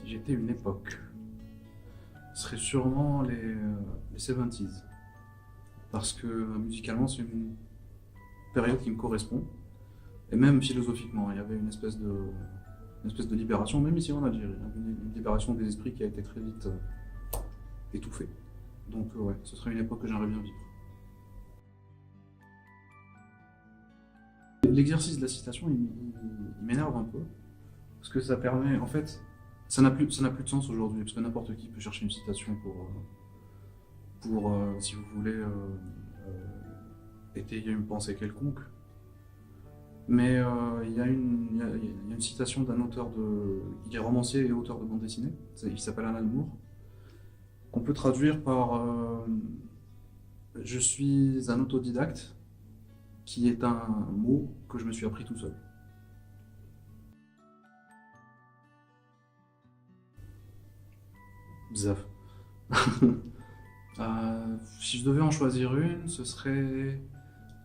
Si j'étais une époque, ce serait sûrement les 70s. Parce que musicalement, c'est une période qui me correspond. Et même philosophiquement, il y avait une espèce de libération, même ici en Algérie, hein, une libération des esprits qui a été très vite étouffée. Donc ouais, ce serait une époque que j'aimerais bien vivre. L'exercice de la citation, il m'énerve un peu, parce que ça permet, en fait, ça n'a plus de sens aujourd'hui, parce que n'importe qui peut chercher une citation pour si vous voulez, étayer une pensée quelconque. Mais il y a une citation d'un auteur il est romancier et auteur de bande dessinée, il s'appelle Alan Moore, qu'on peut traduire par je suis un autodidacte, qui est un mot que je me suis appris tout seul. Bzaf. Si je devais en choisir une, ce serait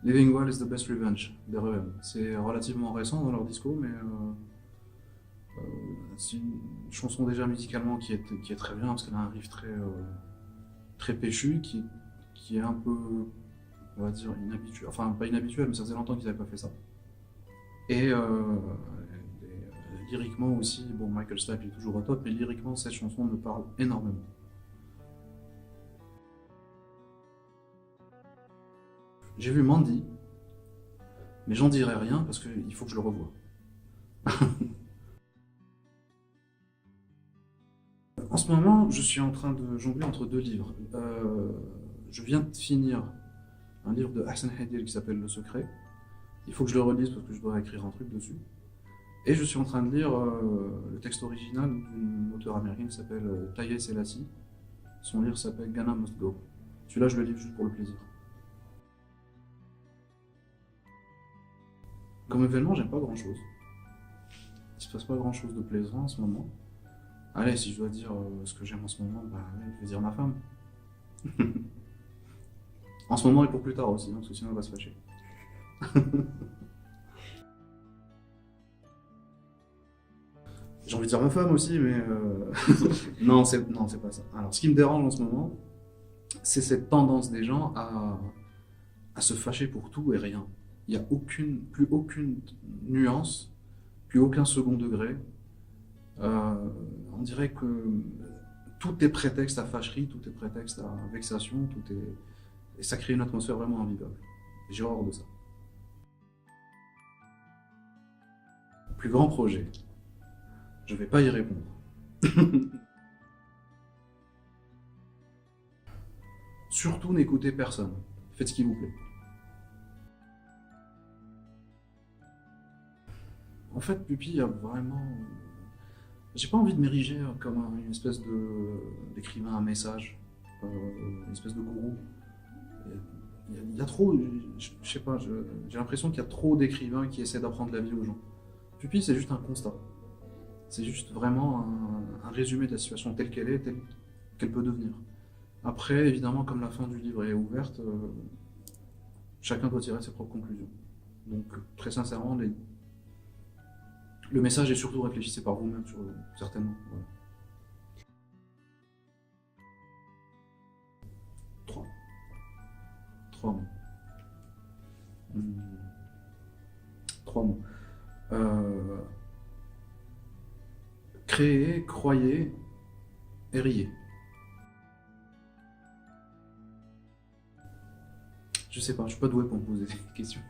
Living Well is the Best Revenge des R.E.M. C'est relativement récent dans leur disco, mais c'est une chanson déjà musicalement qui est très bien, parce qu'elle a un riff très péchu, qui est un peu, on va dire, inhabituel. Enfin, pas inhabituel, mais ça faisait longtemps qu'ils n'avaient pas fait ça. Et lyriquement aussi, bon, Michael Stipe est toujours au top, mais lyriquement, cette chanson me parle énormément. J'ai vu Mandy, mais j'en dirai rien parce qu'il faut que je le revoie. En ce moment, je suis en train de jongler entre deux livres. Je viens de finir un livre de Hassan Hadir qui s'appelle Le Secret. Il faut que je le relise parce que je dois écrire un truc dessus. Et je suis en train de lire le texte original d'une auteure américaine qui s'appelle Tayeh Selassie. Son livre s'appelle Ghana Must Go. Celui-là, je le lis juste pour le plaisir. Comme événement, j'aime pas grand-chose. Il se passe pas grand-chose de plaisant en ce moment. Allez, si je dois dire ce que j'aime en ce moment, bah, ouais, je vais dire ma femme. En ce moment et pour plus tard aussi, hein, parce que sinon elle va se fâcher. J'ai envie de dire ma femme aussi, mais non, c'est pas ça. Alors, ce qui me dérange en ce moment, c'est cette tendance des gens à se fâcher pour tout et rien. Il n'y a plus aucune nuance, plus aucun second degré. On dirait que tout est prétexte à fâcherie, tout est prétexte à vexation, et ça crée une atmosphère vraiment invivable. J'ai horreur de ça. Plus grand projet, je vais pas y répondre. Surtout n'écoutez personne, faites ce qui vous plaît. En fait, Pupi, il y a vraiment... J'ai pas envie de m'ériger comme une espèce d'écrivain à message, une espèce de gourou. Il y a trop, je sais pas, j'ai l'impression qu'il y a trop d'écrivains qui essaient d'apprendre la vie aux gens. Pupi, c'est juste un constat. C'est juste vraiment un résumé de la situation telle qu'elle est, telle qu'elle peut devenir. Après, évidemment, comme la fin du livre est ouverte, chacun doit tirer ses propres conclusions. Donc, très sincèrement, le message est surtout réfléchissez par vous-même, certainement. Voilà. 3. 3 mots. 3 mots. Créer, croyez et riez. Je sais pas, je suis pas doué pour me poser des questions.